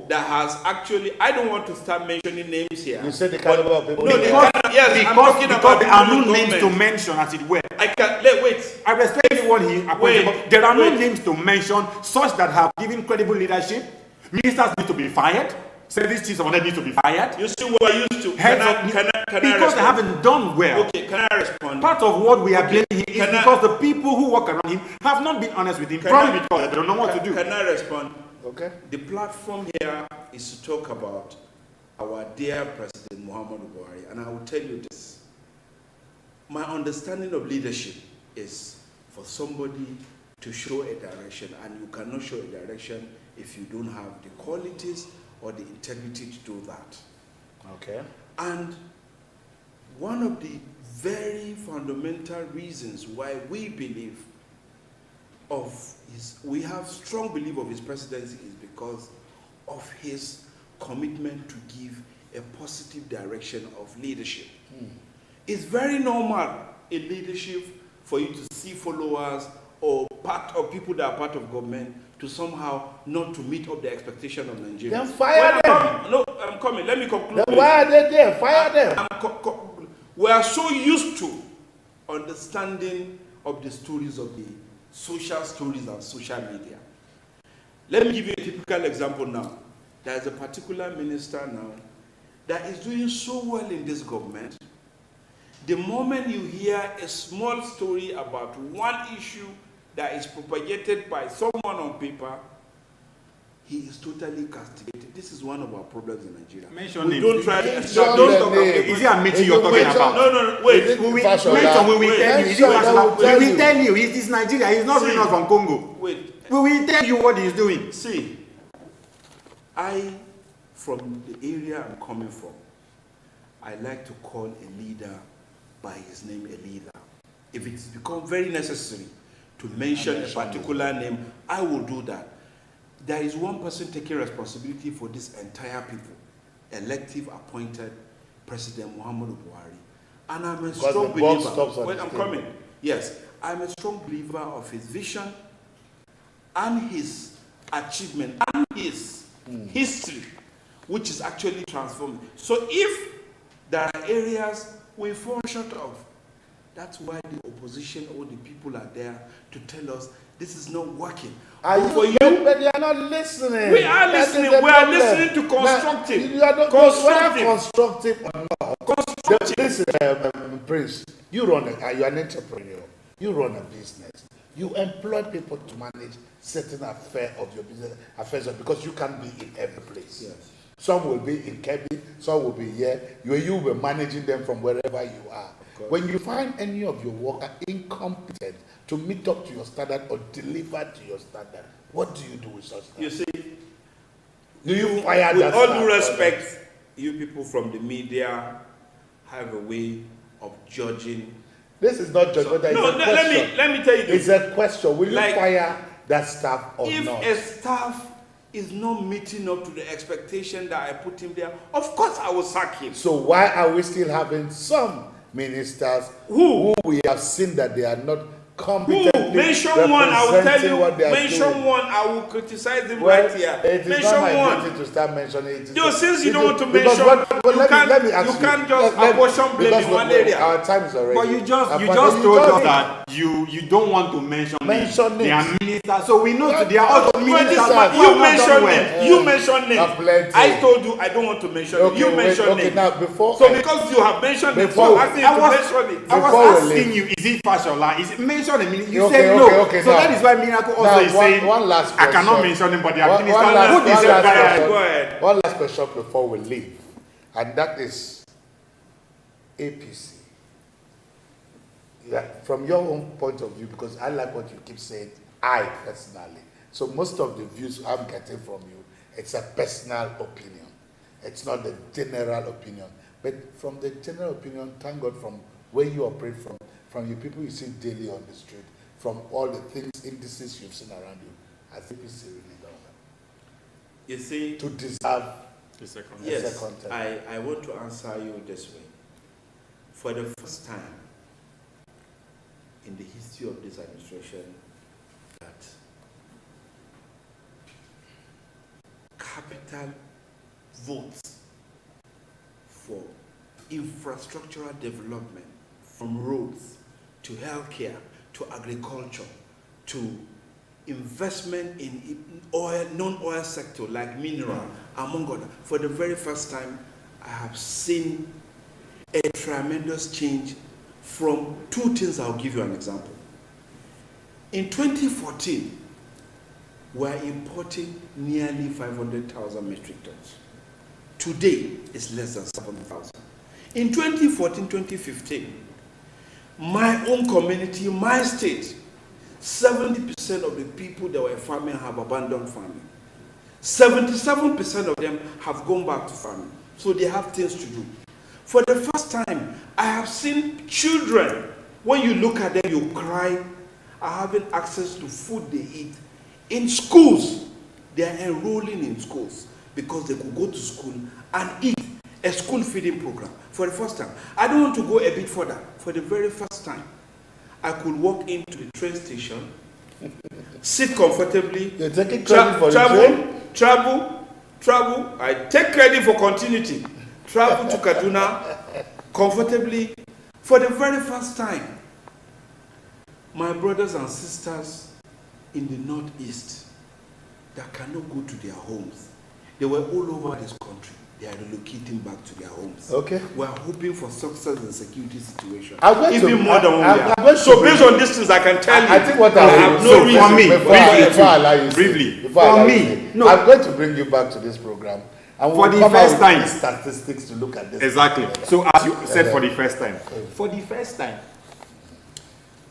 S2: that has actually, I don't want to start mentioning names here.
S1: You said the caliber of people.
S2: No,
S3: because there are no names to mention, as it were.
S2: I can wait.
S3: I respect everyone he appointed, but there are no names to mention such that have given credible leadership. Ministers need to be fired. Service chiefs need to be fired.
S2: You see what I used to.
S3: Because they haven't done well.
S2: Okay, can I respond?
S3: Part of what we are blaming him is because the people who work around him have not been honest with him. Probably because they don't know what to do.
S2: Can I respond?
S1: Okay.
S2: The platform here is to talk about our dear President Muhammadu Buhari, and I will tell you this. My understanding of leadership is for somebody to show a direction, and you cannot show a direction if you don't have the qualities or the integrity to do that.
S1: Okay.
S2: And one of the very fundamental reasons why we believe we have strong belief of his presidency is because of his commitment to give a positive direction of leadership. It's very normal in leadership for you to see followers or part of people that are part of government to somehow not to meet up the expectation of Nigerians.
S1: Then fire them.
S2: No, I'm coming. Let me conclude.
S1: Then why are they there? Fire them.
S2: We are so used to understanding of the stories of the social stories and social media. Let me give you a typical example now. There is a particular minister now that is doing so well in this government. The moment you hear a small story about one issue that is propagated by someone on paper, he is totally castigated. This is one of our problems in Nigeria.
S3: Mention
S2: we
S3: names.
S2: don't try to
S3: Is it Amici you're talking about?
S2: No, wait.
S3: We will tell you. We will tell you. It is Nigeria. He's not bringing us from Congo.
S2: Wait.
S3: We will tell you what he's doing.
S2: See, from the area I'm coming from, I like to call a leader by his name, a leader. If it's become very necessary to mention a particular name, I will do that. There is one person taking responsibility for this entire people, elective appointed President Muhammadu Buhari. And I'm a strong believer. Wait, I'm coming. Yes, I'm a strong believer of his vision and his achievement and his history, which is actually transforming. So if there are areas we fall short of, that's why the opposition or the people are there to tell us this is not working.
S1: But they are not listening.
S2: We are listening. We are listening to constructive.
S1: Whether constructive or not.
S2: Constructive.
S1: Listen, Prince, you're an entrepreneur. You run a business. You employ people to manage certain affairs of your business affairs because you can be in every place.
S2: Yes.
S1: Some will be in Kebbi, some will be here. You will be managing them from wherever you are. When you find any of your workers incompetent to meet up to your standard or deliver to your standard, what do you do with such things?
S2: You see,
S1: do you fire
S2: with
S1: that
S2: all
S1: staff
S2: due respect, you people from the media have a way of judging.
S1: This is not judgment.
S2: No, let me tell you this.
S1: It's a question. Will you
S2: Like,
S1: fire that staff or
S2: if
S1: not?
S2: a staff is not meeting up to the expectation that I put him there, of course I will sack him.
S1: So why are we still having some ministers
S2: Who
S1: we have seen that they are not competently
S2: mention one, I will tell
S1: representing
S2: you.
S1: what they are
S2: Mention
S1: doing?
S2: one, I will criticize him
S1: Well,
S2: right here.
S1: it is
S2: Mention
S1: not my
S2: one.
S1: duty to start mentioning it.
S2: No, since you don't want to
S1: Because
S2: mention,
S1: let me ask
S2: you can't just
S1: let-
S2: apportion blame
S1: because
S2: in one
S1: we-
S2: area.
S1: Our time is already.
S3: But you just
S1: And
S3: told us
S1: it.
S3: that you don't want to mention
S1: Mention
S3: they are
S1: names.
S3: ministers, so we know
S1: Yeah,
S3: that they are also
S1: but
S3: ministers.
S1: this
S3: but
S1: is-
S3: who
S2: You
S3: have not
S2: mention
S3: done well.
S2: names. You mention names.
S1: plenty.
S2: I told you I don't want to mention
S1: Okay,
S2: it. You
S1: wait,
S2: mention
S1: okay,
S2: names.
S1: now before
S2: So because you have mentioned it,
S1: Before
S2: so
S1: we-
S2: asking you
S3: I
S2: to
S3: was,
S2: mention it.
S3: I
S1: Before
S3: was
S1: we
S3: asking
S1: leave.
S3: you, is it Fashola? Is it mention a minister? You
S1: Okay,
S3: said
S1: okay,
S3: no.
S1: okay,
S3: So
S1: now-
S3: that is why Miracle also
S1: now
S3: is
S1: one-
S3: saying,
S1: one last
S3: I cannot
S1: question.
S3: mention him, but they are
S1: One-
S3: ministers.
S1: one last-
S3: Who
S1: one
S3: deserve
S1: last
S3: that?
S1: question.
S2: Go ahead.
S1: One last question before we leave, and that is APC. Yeah, from your own point of view, because I like what you keep saying, I personally. So most of the views I'm getting from you, it's a personal opinion. It's not the general opinion. But from the general opinion, thank God, from where you operate from the people you see daily on the street, from all the things, indices you've seen around you, has APC really done well
S2: You see,
S1: to deserve
S3: The second.
S2: yes,
S1: second term?
S2: I want to answer you this way. For the first time in the history of this administration, that capital votes for infrastructural development, from roads to healthcare to agriculture to investment in oil, non-oil sector like mineral, among others. For the very first time, I have seen a tremendous change from two things. I'll give you an example. In 2014, we are importing nearly 500,000 metric tons. Today, it's less than 7,000. In 2014-2015, my own community, my state, 70% of the people that were farming have abandoned farming. 77% of them have gone back to farming. So they have things to do. For the first time, I have seen children, when you look at them, you cry, are having access to food they eat. In schools, they are enrolling in schools because they could go to school and eat a school feeding program for the first time. I don't want to go a bit further. For the very first time, I could walk into the train station, sit comfortably,
S1: You're taking credit for the train?
S2: travel. I take credit for continuity. Travel to Kaduna comfortably for the very first time. My brothers and sisters in the Northeast that cannot go to their homes, they were all over this country. They are relocating back to their homes.
S1: Okay.
S2: We are hoping for success in the security situation.
S1: I'm going
S2: Even
S1: to-
S2: more than
S1: I'm
S2: one
S1: going to
S2: So
S1: bring-
S2: based on these things, I can tell you.
S1: I think what
S2: I
S1: I
S2: have
S1: will
S2: no
S1: so
S2: reason.
S3: for me,
S1: before I allow you to-
S3: briefly,
S1: before I
S3: for
S1: allow you
S3: me,
S1: to-
S3: no.
S1: I'm going to bring you back to this program, and
S3: For
S1: we'll
S3: the
S1: come out
S3: first
S1: with
S3: time.
S1: these statistics to look at this.
S3: Exactly. So as you said, for the first time. For the first time,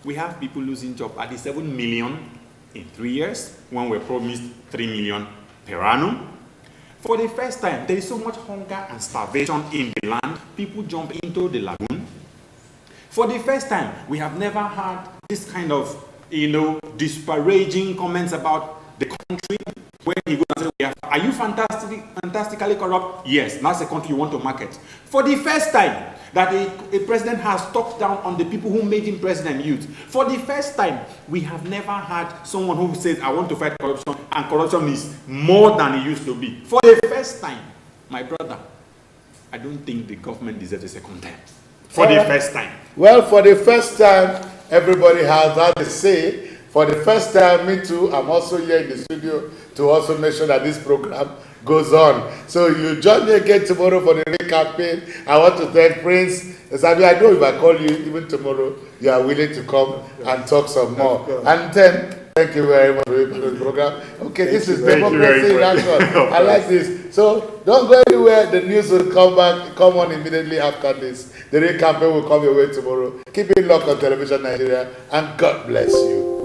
S3: we have people losing job at the 7 million in 3 years when we promised 3 million per annum. For the first time, there is so much hunger and starvation in the land, people jump into the lagoon. For the first time, we have never had this kind of, disparaging comments about the country where he goes and says, are you fantastically corrupt? Yes, that's the country you want to market. For the first time that a president has talked down on the people who made him president youth. For the first time, we have never had someone who says, I want to fight corruption, and corruption is more than it used to be. For the first time, my brother, I don't think the government deserves a second term. For the first time.
S1: Well, for the first time, everybody has had a say. For the first time, me too, I'm also here in the studio to also make sure that this program goes on. So you join me again tomorrow for the campaign. I want to thank Prince Esabi. I know if I call you even tomorrow, you are willing to come and talk some more. And then, thank you very much for being part of the program. Okay, this is democracy in action. I like this. So don't go anywhere. The news will come on immediately after this. The campaign will come your way tomorrow. Keep it locked on Television Nigeria, and God bless you.